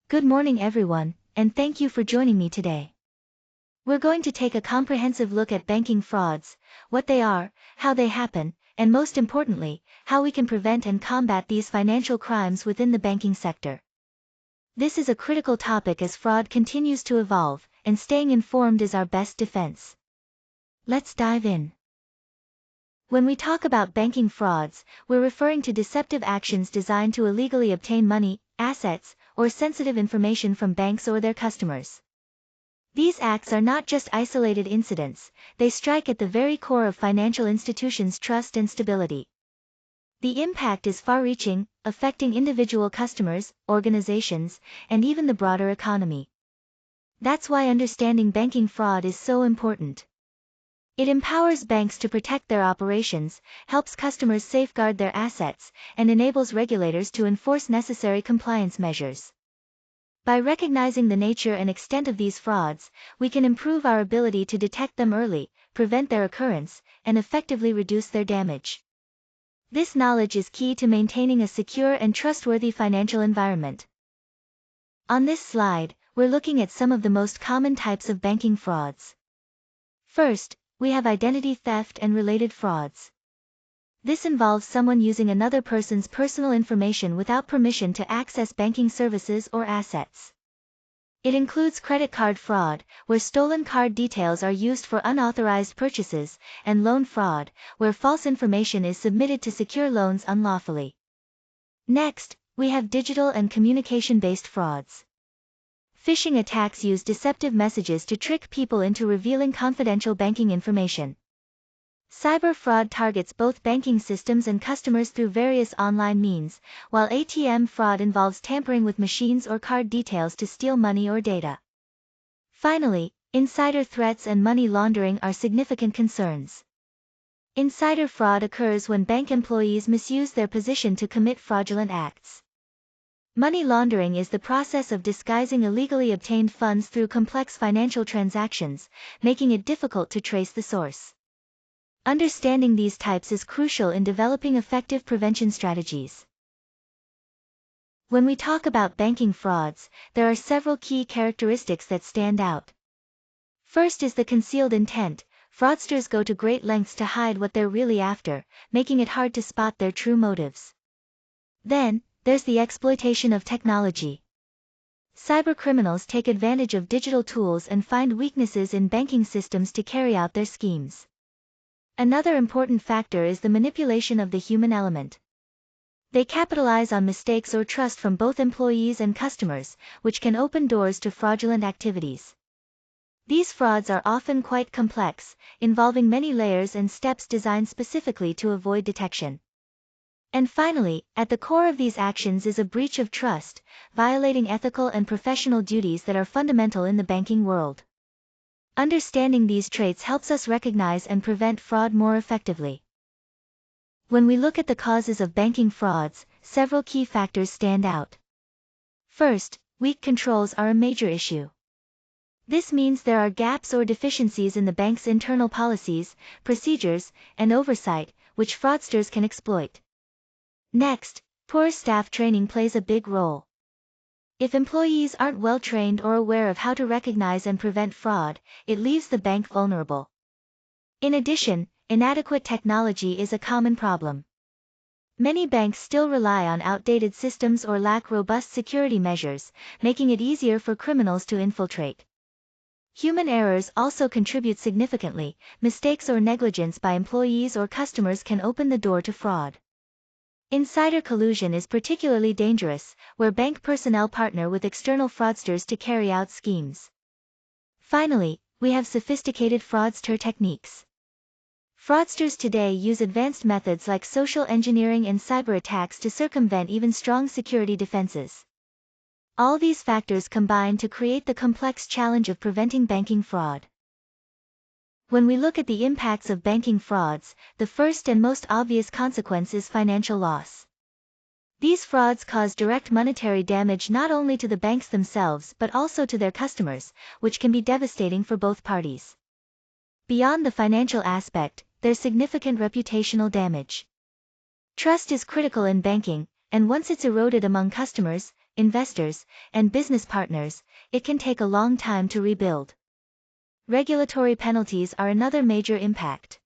Good morning everyone, and thank you for joining me today. We're going to take a comprehensive look at banking frauds, what they are, how they happen, and most importantly, how we can prevent and combat these financial crimes within the banking sector. This is a critical topic as fraud continues to evolve, and staying informed is our best defense. Let's dive in. When we talk about banking frauds, we're referring to deceptive actions designed to illegally obtain money, assets, or sensitive information from banks or their customers. These acts are not just isolated incidents, they strike at the very core of financial institutions' trust and stability. The impact is far-reaching, affecting individual customers, organizations, and even the broader economy. That's why understanding banking fraud is so important. It empowers banks to protect their operations, helps customers safeguard their assets, and enables regulators to enforce necessary compliance measures. By recognizing the nature and extent of these frauds, we can improve our ability to detect them early, prevent their occurrence, and effectively reduce their damage. This knowledge is key to maintaining a secure and trustworthy financial environment. On this slide, we're looking at some of the most common types of banking frauds. First, we have identity theft and related frauds. This involves someone using another person's personal information without permission to access banking services or assets. It includes credit card fraud, where stolen card details are used for unauthorized purchases, and loan fraud, where false information is submitted to secure loans unlawfully. Next, we have digital and communication-based frauds. Phishing attacks use deceptive messages to trick people into revealing confidential banking information. Cyber fraud targets both banking systems and customers through various online means, while ATM fraud involves tampering with machines or card details to steal money or data. Finally, insider threats and money laundering are significant concerns. Insider fraud occurs when bank employees misuse their position to commit fraudulent acts. Money laundering is the process of disguising illegally obtained funds through complex financial transactions, making it difficult to trace the source. Understanding these types is crucial in developing effective prevention strategies. When we talk about banking frauds, there are several key characteristics that stand out. First is the concealed intent. Fraudsters go to great lengths to hide what they're really after, making it hard to spot their true motives. Then, there's the exploitation of technology. Cybercriminals take advantage of digital tools and find weaknesses in banking systems to carry out their schemes. Another important factor is the manipulation of the human element. They capitalize on mistakes or trust from both employees and customers, which can open doors to fraudulent activities. These frauds are often quite complex, involving many layers and steps designed specifically to avoid detection. And finally, at the core of these actions is a breach of trust, violating ethical and professional duties that are fundamental in the banking world. Understanding these traits helps us recognize and prevent fraud more effectively. When we look at the causes of banking frauds, several key factors stand out. First, weak controls are a major issue. This means there are gaps or deficiencies in the bank's internal policies, procedures, and oversight, which fraudsters can exploit. Next, poor staff training plays a big role. If employees aren't well trained or aware of how to recognize and prevent fraud, it leaves the bank vulnerable. In addition, inadequate technology is a common problem. Many banks still rely on outdated systems or lack robust security measures, making it easier for criminals to infiltrate. Human errors also contribute significantly. Mistakes or negligence by employees or customers can open the door to fraud. Insider collusion is particularly dangerous, where bank personnel partner with external fraudsters to carry out schemes. Finally, we have sophisticated fraudster techniques. Fraudsters today use advanced methods like social engineering and cyber attacks to circumvent even strong security defenses. All these factors combine to create the complex challenge of preventing banking fraud. When we look at the impacts of banking frauds, the first and most obvious consequence is financial loss. These frauds cause direct monetary damage not only to the banks themselves but also to their customers, which can be devastating for both parties. Beyond the financial aspect, there's significant reputational damage. Trust is critical in banking, and once it's eroded among customers, investors, and business partners, it can take a long time to rebuild. Regulatory penalties are another major impact.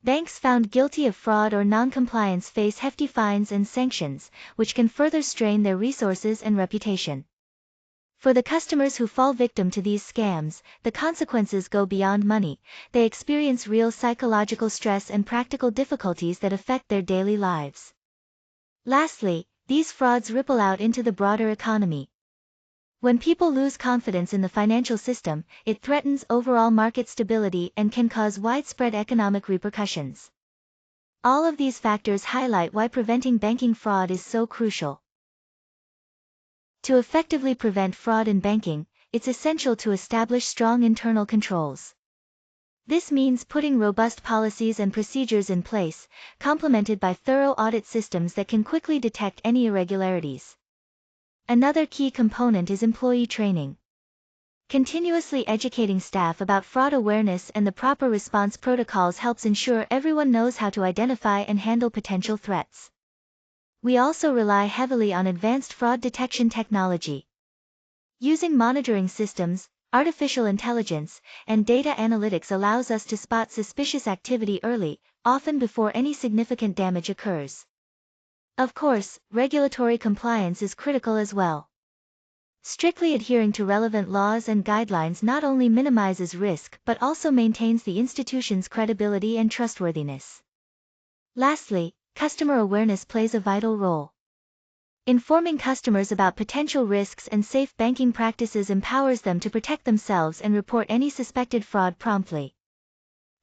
Banks found guilty of fraud or non-compliance face hefty fines and sanctions, which can further strain their resources and reputation. For the customers who fall victim to these scams, the consequences go beyond money. They experience real psychological stress and practical difficulties that affect their daily lives. Lastly, these frauds ripple out into the broader economy. When people lose confidence in the financial system, it threatens overall market stability and can cause widespread economic repercussions. All of these factors highlight why preventing banking fraud is so crucial. To effectively prevent fraud in banking, it's essential to establish strong internal controls. This means putting robust policies and procedures in place, complemented by thorough audit systems that can quickly detect any irregularities. Another key component is employee training. Continuously educating staff about fraud awareness and the proper response protocols helps ensure everyone knows how to identify and handle potential threats. We also rely heavily on advanced fraud detection technology. Using monitoring systems, artificial intelligence, and data analytics allows us to spot suspicious activity early, often before any significant damage occurs. Of course, regulatory compliance is critical as well. Strictly adhering to relevant laws and guidelines not only minimizes risk but also maintains the institution's credibility and trustworthiness. Lastly, customer awareness plays a vital role. Informing customers about potential risks and safe banking practices empowers them to protect themselves and report any suspected fraud promptly.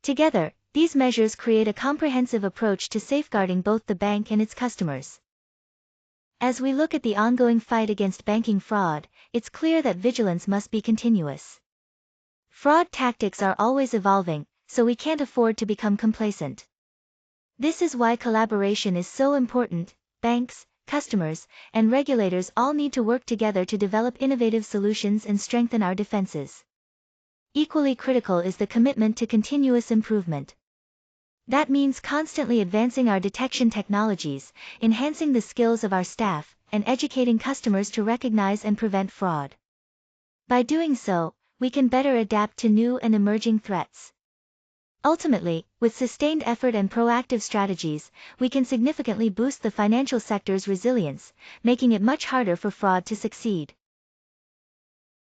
Together, these measures create a comprehensive approach to safeguarding both the bank and its customers. As we look at the ongoing fight against banking fraud, it's clear that vigilance must be continuous. Fraud tactics are always evolving, so we can't afford to become complacent. This is why collaboration is so important. Banks, customers, and regulators all need to work together to develop innovative solutions and strengthen our defenses. Equally critical is the commitment to continuous improvement. That means constantly advancing our detection technologies, enhancing the skills of our staff, and educating customers to recognize and prevent fraud. By doing so, we can better adapt to new and emerging threats. Ultimately, with sustained effort and proactive strategies, we can significantly boost the financial sector's resilience, making it much harder for fraud to succeed.